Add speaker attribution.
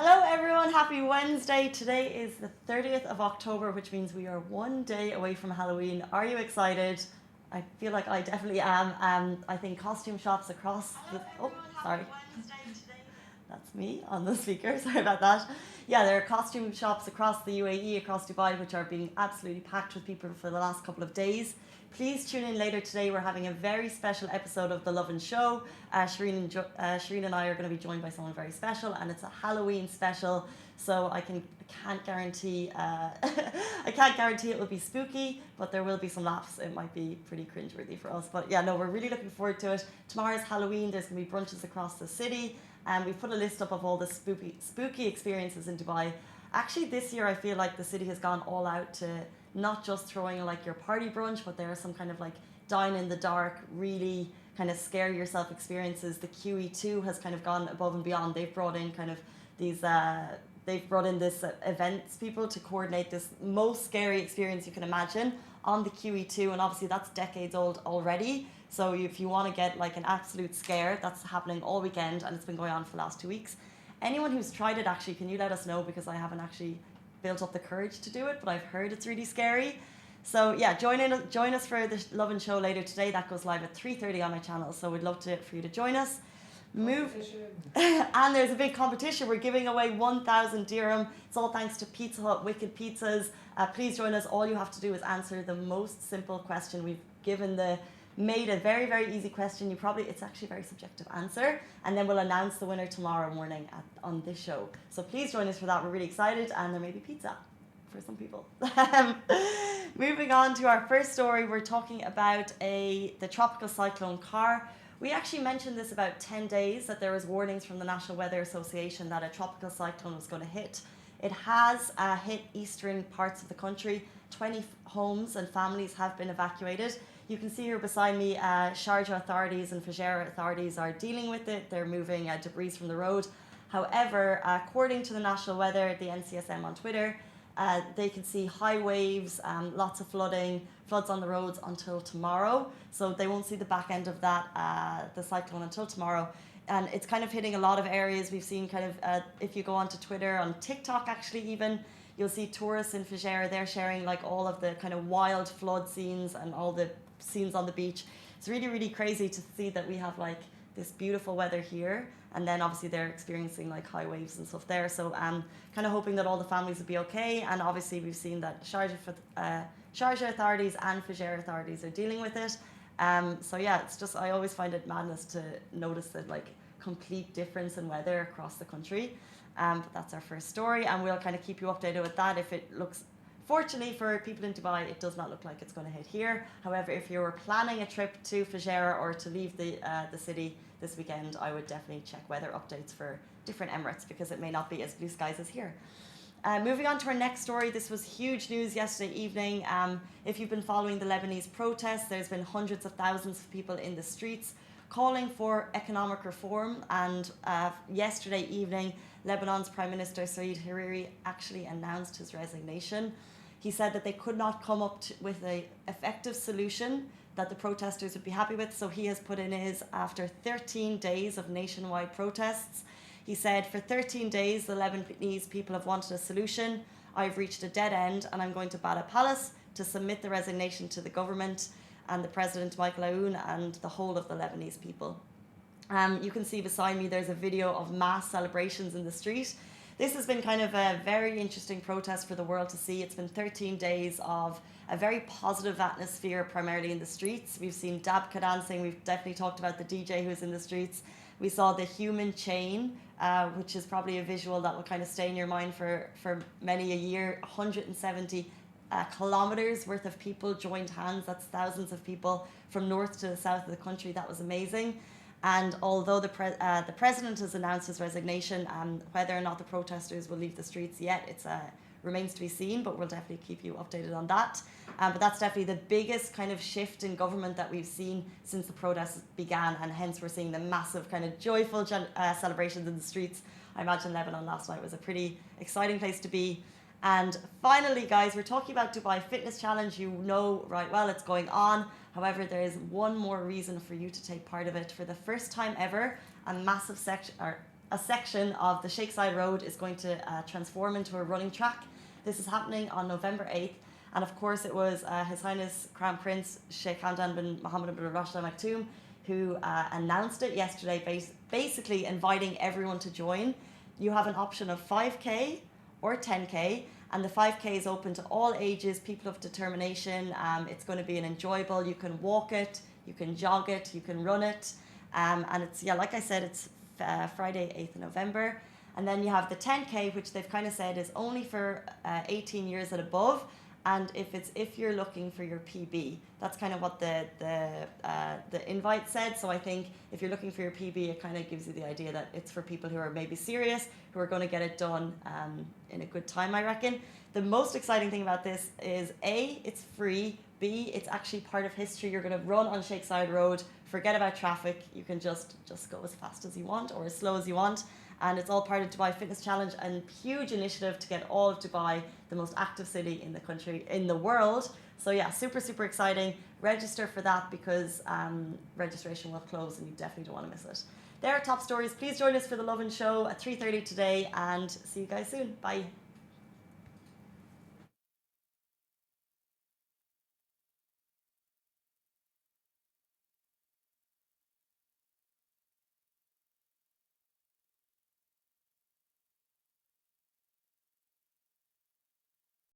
Speaker 1: Hello everyone, happy Wednesday. Today is the 30th of October, which means we are one day away from Halloween. Are you excited? I feel like I definitely am. I think costume shops across the... Oh, sorry. That's me on the speaker, sorry about that. Yeah, there are costume shops across the UAE, across Dubai, which are being absolutely packed with people for the last couple of days. Please tune in later today. We're having a very special episode of The Love and Show. Shireen and I are going to be joined by someone very special, and it's a Halloween special. So I can't guarantee I can't guarantee it will be spooky, but there will be some laughs. It might be pretty cringeworthy for us, but yeah, no, we're really looking forward to it. Tomorrow's Halloween. There's going to be brunches across the city, and we've put a list up of all the spooky experiences in Dubai. Actually, this year I feel like the city has gone all out to not just throwing like your party brunch, but there are some kind of like dine in the dark, really kind of scare yourself experiences. The QE2 has kind of gone above and beyond. They've brought in kind of these this events people to coordinate this most scary experience you can imagine on the QE2, and obviously that's decades old already. So if you want to get like an absolute scare, that's happening all weekend, and it's been going on for the last 2 weeks. Anyone who's tried it, actually, can you let us know, because I haven't actually built up the courage to do it, but I've heard it's really scary. So yeah, join us for the Love and Show later today. That goes live at 3:30 on my channel, so we'd love for you to join us. And there's a big competition. We're giving away 1,000 dirham. It's all thanks to Pizza Hut Wicked Pizzas. Please join us. All you have to do is answer the most simple question. We've made a very, very easy question. It's actually a very subjective answer, and then we'll announce the winner tomorrow morning on this show. So please join us for that. We're really excited, and there may be pizza for some people. Moving on to our first story, we're talking about the tropical cyclone Car. We actually mentioned this about 10 days, that there was warnings from the National Weather Association that a tropical cyclone was going to hit. It has hit eastern parts of the country. 20 homes and families have been evacuated. You can see here beside me, Sharjah authorities and Fujairah authorities are dealing with it. They're moving debris from the road. However, according to the National Weather, the NCSM on Twitter, they can see high waves, lots of floods on the roads until tomorrow. So they won't see the back end of that, the cyclone, until tomorrow. And it's kind of hitting a lot of areas. We've seen kind of, if you go onto Twitter, on TikTok actually even, you'll see tourists in Fujairah, they're sharing like all of the kind of wild flood scenes and all the scenes on the beach. It's really, really crazy to see that we have like this beautiful weather here, and then obviously they're experiencing like high waves and stuff there. So kind of hoping that all the families will be okay. And obviously we've seen that Sharjah authorities and Fujairah authorities are dealing with it. So yeah, it's just, I always find it madness to notice the like complete difference in weather across the country. But that's our first story, and we'll kind of keep you updated with that. If it looks, fortunately for people in Dubai, it does not look like it's going to hit here. However, if you were planning a trip to Fujairah or to leave the city this weekend, I would definitely check weather updates for different Emirates, because it may not be as blue skies as here. Moving on to our next story, this was huge news yesterday evening. If you've been following the Lebanese protests, there's been hundreds of thousands of people in the streets calling for economic reform, and yesterday evening Lebanon's Prime Minister Said Hariri actually announced his resignation. He said that they could not come up with an effective solution that the protesters would be happy with, so he has put in his, after 13 days of nationwide protests. He said, for 13 days the Lebanese people have wanted a solution. I've reached a dead end, and I'm going to Bala Palace to submit the resignation to the government and the President Michael Aoun and the whole of the Lebanese people. You can see beside me there's a video of mass celebrations in the street. This has been kind of a very interesting protest for the world to see. It's been 13 days of a very positive atmosphere, primarily in the streets. We've seen Dabka dancing. We've definitely talked about the DJ who's in the streets. We saw the human chain, which is probably a visual that will kind of stay in your mind for many a year. 170 kilometers worth of people joined hands. That's thousands of people from north to the south of the country. That was amazing. And although the president has announced his resignation, whether or not the protesters will leave the streets yet, it remains to be seen, but we'll definitely keep you updated on that. But that's definitely the biggest kind of shift in government that we've seen since the protests began, and hence we're seeing the massive kind of joyful celebrations in the streets. I imagine Lebanon last night was a pretty exciting place to be. And finally, guys, we're talking about Dubai Fitness Challenge. You know right well it's going on. However, there is one more reason for you to take part of it. For the first time ever, a massive a section of the Sheikh Zayed Road is going to transform into a running track. This is happening on November 8th. And of course, it was His Highness Crown Prince Sheikh Hamdan bin Mohammed bin Rashid Al Maktoum who announced it yesterday, basically inviting everyone to join. You have an option of 5K or 10K, and the 5K is open to all ages, people of determination. It's going to be an enjoyable, you can walk it, you can jog it, you can run it. And it's, yeah, like I said, it's Friday, 8th of November. And then you have the 10K, which they've kind of said is only for 18 years and above. And if you're looking for your PB, that's kind of what the invite said. So I think if you're looking for your PB, it kind of gives you the idea that it's for people who are maybe serious, who are going to get it done in a good time, I reckon. The most exciting thing about this is A, it's free. B, it's actually part of history. You're going to run on Sheikh Zayed Road. Forget about traffic. You can just go as fast as you want or as slow as you want. And it's all part of Dubai Fitness Challenge, and huge initiative to get all of Dubai the most active city in the country, in the world. So yeah, super, super exciting. Register for that because registration will close and you definitely don't want to miss it. There are top stories. Please join us for the Lovin Show at 3:30 today, and see you guys soon. Bye.